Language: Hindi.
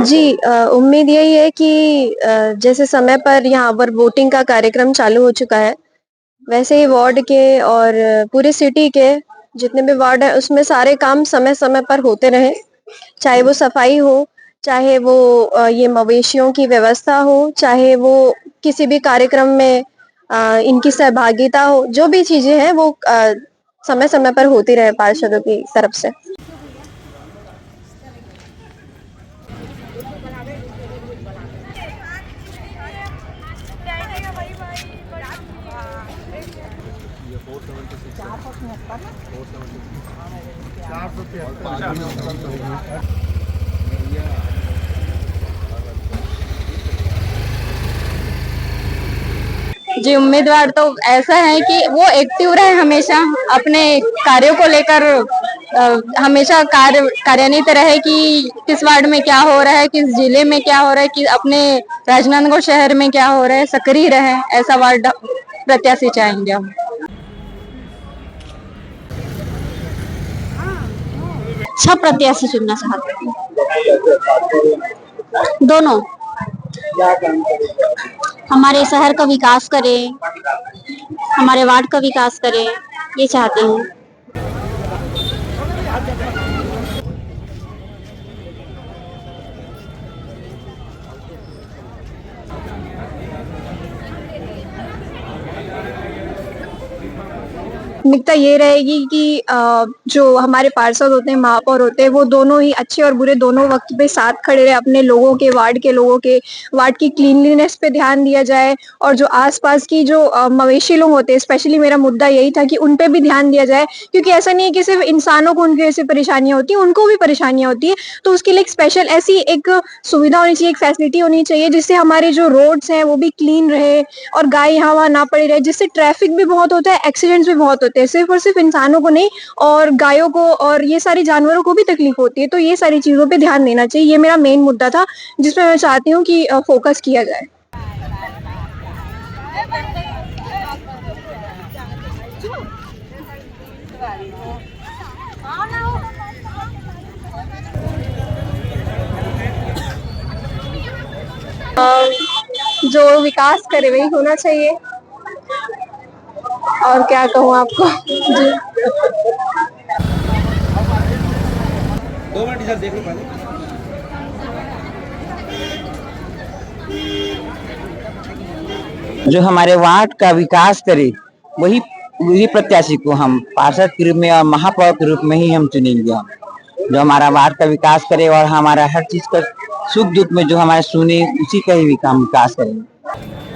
जी उम्मीद यही है कि जैसे समय पर यहाँ पर वोटिंग का कार्यक्रम चालू हो चुका है, वैसे ही वार्ड के और पूरे सिटी के जितने भी वार्ड हैं उसमें सारे काम समय-समय पर होते रहें। चाहे वो सफाई हो, चाहे वो ये मवेशियों की व्यवस्था हो, चाहे वो किसी भी कार्यक्रम में इनकी सहभागिता हो, जो भी चीज़ें हैं वो समय-समय पर होती रहे पार्षदों की तरफ से। जी, उम्मीदवार तो ऐसा है कि वो एक्टिव रहे हमेशा अपने कार्यों को लेकर, हमेशा कार्यान्वित रहे कि किस वार्ड में क्या हो रहा है, किस जिले में क्या हो रहा है, कि अपने राजनांदगांव शहर में क्या हो रहा है, सक्रिय रहे। ऐसा वार्ड प्रत्याशी चाहेंगे हम। अच्छा प्रत्याशी चुनना चाहते हैं दोनों, हमारे शहर का विकास करे, हमारे वार्ड का विकास करे, ये चाहते हैं। प्राथमिकता ये रहेगी कि जो हमारे पार्षद होते हैं, महापौर होते हैं, वो दोनों ही अच्छे और बुरे दोनों वक्त पे साथ खड़े रहे अपने लोगों के, वार्ड की क्लीनलीनेस पे ध्यान दिया जाए और जो आसपास की जो मवेशी लोग होते हैं, स्पेशली मेरा मुद्दा यही था कि उन पे भी ध्यान दिया जाए, क्योंकि ऐसा नहीं है कि सिर्फ इंसानों को उनकी ऐसी परेशानियां होती हैं, उनको भी परेशानियां होती है। तो उसके लिए एक स्पेशल ऐसी एक सुविधा होनी चाहिए, एक फैसिलिटी होनी चाहिए जिससे हमारे जो रोड्स हैं वो भी क्लीन रहे और गाय यहाँ वहाँ ना पड़ी रहे, जिससे ट्रैफिक भी बहुत होता है, एक्सीडेंट्स भी बहुत होते हैं, सिर्फ और सिर्फ इंसानों को नहीं और गायों को और ये सारी जानवरों को भी तकलीफ होती है। तो ये सारी चीजों पे ध्यान देना चाहिए, ये मेरा मेन मुद्दा था जिसपे मैं चाहती हूँ कि फोकस किया जाए। जो विकास करे वही होना चाहिए, और क्या कहूँ आपको। जी। 2 मिनट इधर देख लो पहले। जो हमारे वार्ड का विकास करे वही वही प्रत्याशी को हम पार्षद के रूप में और महापौर के रूप में ही हम चुनेंगे। हम जो हमारा वार्ड का विकास करे और हमारा हर चीज का सुख दुख में जो हमारे सुने उसी का ही काम विकास करेंगे।